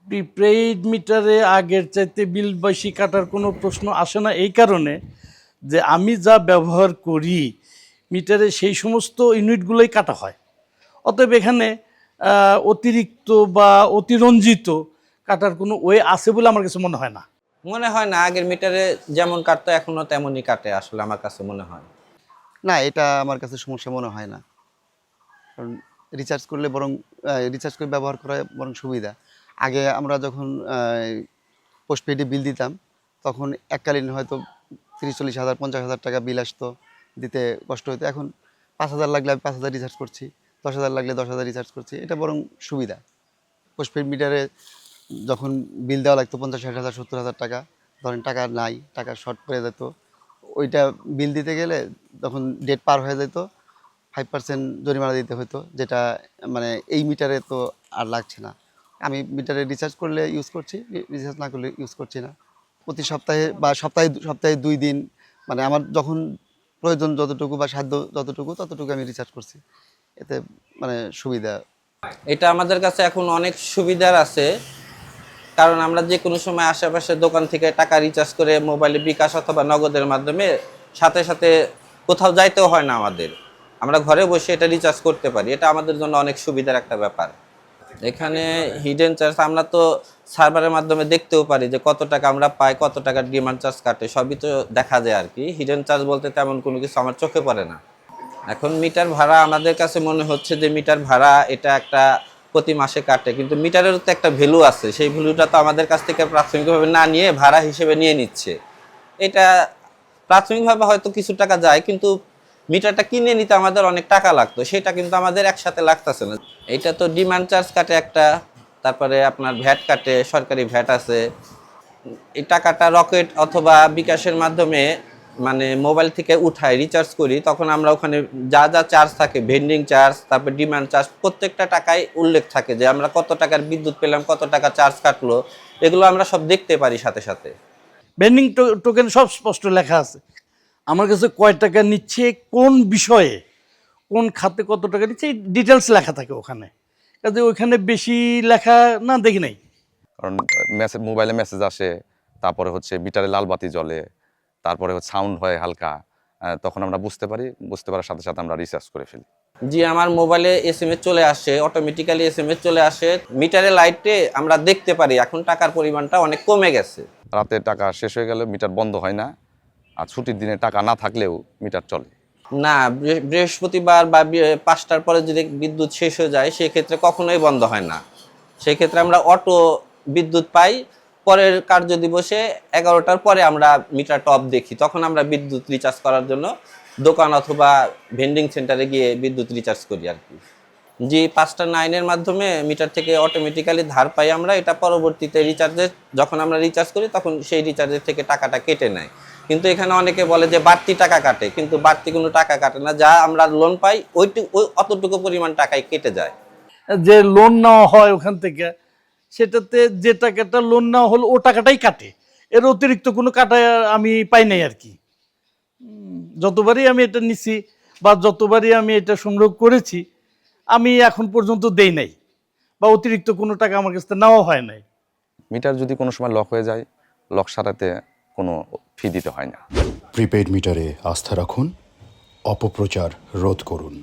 Prepaid মিটারে আগের চাইতে বিল বেশি কাটার কোনো প্রশ্ন আসে না, এই কারণে যে আমি যা ব্যবহার করি মিটারে সেই সমস্ত ইউনিটগুলোই কাটা হয়। অতএব এখানে অতিরিক্ত বা অতিরঞ্জিত কাটার কোনো ওয়ে আছে বলে আমার কাছে মনে হয় না। মনে হয় না, আগের মিটারে যেমন কাটতো এখনো তেমনই কাটে আসলে আমার কাছে মনে হয়। না, এটা আমার কাছে সমস্যা মনে হয় না। কারণ রিচার্জ করলে বরং রিচার্জ করে ব্যবহার করা বরং সুবিধা। আগে আমরা যখন পোস্টপেডে বিল দিতাম তখন এককালীন হয়তো ৩০-৪০ হাজার ৫০ হাজার টাকা বিল আসতো, দিতে কষ্ট হতো। এখন ৫ হাজার লাগলে আমি ৫ হাজার রিচার্জ করছি, ১০ হাজার লাগলে ১০ হাজার রিচার্জ করছি, এটা বরং সুবিধা। পোস্টপেড মিটারে যখন বিল দেওয়া লাগতো ৫০-৬০ হাজার ৭০ হাজার টাকা, ধরেন টাকা নাই, টাকা শর্ট পড়ে যেত, ওইটা বিল দিতে গেলে তখন ডেট পার হয়ে যেত, 5% জরিমানা দিতে হতো, যেটা মানে এই মিটারে তো আর লাগছে না। আমি মিটারে রিচার্জ করলে ইউজ করছি, রিচার্জ না করলে ইউজ করছি না। প্রতি সপ্তাহে বা সপ্তাহে সপ্তাহে ২ দিন, মানে আমার যখন প্রয়োজন যতটুকু বা সাধ্য যতটুকু ততটুকু আমি রিচার্জ করছি, এতে মানে সুবিধা। এটা আমাদের কাছে এখন অনেক সুবিধার আছে, কারণ আমরা যে কোনো সময় আশেপাশে দোকান থেকে টাকা রিচার্জ করে মোবাইলে বিকাশ অথবা নগদের মাধ্যমে সাথে সাথে কোথাও যাইতেও হয় না আমাদের, আমরা ঘরে বসে এটা রিচার্জ করতে পারি। এটা আমাদের জন্য অনেক সুবিধার একটা ব্যাপার। এখানে হিডেন চার্জ আমরা তো সার্ভারের মাধ্যমে দেখতেও পারি যে কত টাকা আমরা পাই, কত টাকার ডিমান্ড চার্জ কাটে, সবই তো দেখা যায় আর কি। হিডেন চার্জ বলতে তেমন কোনো কিছু আমার চোখে পড়ে না। এখন মিটার ভাড়া আমাদের কাছে মনে হচ্ছে যে মিটার ভাড়া এটা একটা প্রতি মাসে কাটে, কিন্তু মিটারেরও তো একটা ভ্যালু আছে, সেই ভ্যালুটা তো আমাদের কাছ থেকে প্রাথমিকভাবে না নিয়ে ভাড়া হিসেবে নিয়ে নিচ্ছে। এটা প্রাথমিকভাবে হয়তো কিছু টাকা যায়, কিন্তু মিটারটা কিনে নিতে আমাদের অনেক টাকা লাগতো, সেটা কিন্তু আমাদের একসাথে লাগতেছে না। এটা তো ডিমান্ড চার্জ কাটে একটা, তারপরে আপনার ভ্যাট কাটে, সরকারি ভ্যাট আছে। এই টাকাটা রকেট অথবা বিকাশের মাধ্যমে মানে মোবাইল থেকে উঠাই রিচার্জ করি, তখন আমরা ওখানে যা যা চার্জ থাকে, ভেন্ডিং চার্জ, তারপর ডিমান্ড চার্জ, প্রত্যেকটা টাকায় উল্লেখ থাকে যে আমরা কত টাকার বিদ্যুৎ পেলাম, কত টাকা চার্জ কাটলো, এগুলো আমরা সব দেখতে পারি সাথে সাথে। ভেন্ডিং টোকেন সব স্পষ্ট লেখা আছে আমার কাছে, কয় টাকা নিচ্ছে, কোন বিষয়ে, কোন খাতে কত টাকা নিচ্ছে, এই ডিটেলস লেখা থাকে ওখানে। কাজে ওইখানে বেশি লেখা না দেখি নাই। কারণ মোবাইলে মেসেজ আসে, তারপরে হচ্ছে মিটারে লাল বাতি জ্বলে, তারপরে হচ্ছে সাউন্ড হয় হালকা, তখন আমরা বুঝতে পারার সাথে সাথে আমরা রিচার্জ করে ফেলি। জি, আমার মোবাইলে এসএমএস চলে আসে, অটোমেটিক্যালি এসএমএস চলে আসে, মিটারে লাইটে আমরা দেখতে পারি এখন টাকার পরিমাণটা অনেক কমে গেছে। রাতে টাকা শেষ হয়ে গেলে মিটার বন্ধ হয় না, আর ছুটির দিনে টাকা না থাকলেও মিটার চলে না, বৃহস্পতিবার বা 5টার পরে যদি বিদ্যুৎ শেষ হয়ে যায় সেক্ষেত্রে কখনোই বন্ধ হয় না। সেক্ষেত্রে আমরা অটো বিদ্যুৎ পাই, পরের কার্য দিবসে 11টার পরে আমরা মিটার টপ দেখি, তখন আমরা বিদ্যুৎ রিচার্জ করার জন্য দোকান অথবা ভেন্ডিং সেন্টারে গিয়ে বিদ্যুৎ রিচার্জ করি আর কি। জি, 5টা 9-এর মাধ্যমে মিটার থেকে অটোমেটিক্যালি ধার পাই আমরা, এটা পরবর্তীতে রিচার্জের যখন আমরা রিচার্জ করি তখন সেই রিচার্জের থেকে টাকাটা কেটে নেয়। কিন্তু এখানে অনেকে বলে যে বাড়তি টাকা কাটে, কিন্তু বাড়তি কোনো টাকা কাটে না, যা আমরা লোন পাই অতটুকু পরিমাণ টাকায় কেটে যায়। যে লোন নেওয়া হয় ওখান থেকে, সেটাতে যে টাকাটা লোন নেওয়া হলো ও টাকাটাই কাটে, এর অতিরিক্ত কোনো কাটা আমি পাই নাই আর কি। যতবারই আমি এটা নিছি বা যতবারই আমি এটা সংগ্রহ করেছি, আমি এখন পর্যন্ত দেই নাই বা অতিরিক্ত কোনো টাকা আমার কাছ থেকে নেওয়া হয় নাই। মিটার যদি কোনো সময় লক হয়ে যায়, লক সারাতে কোনো ফি দিতে হয় না। প্রিপেইড মিটারে আস্থা রাখুন, অপপ্রচার রোধ করুন।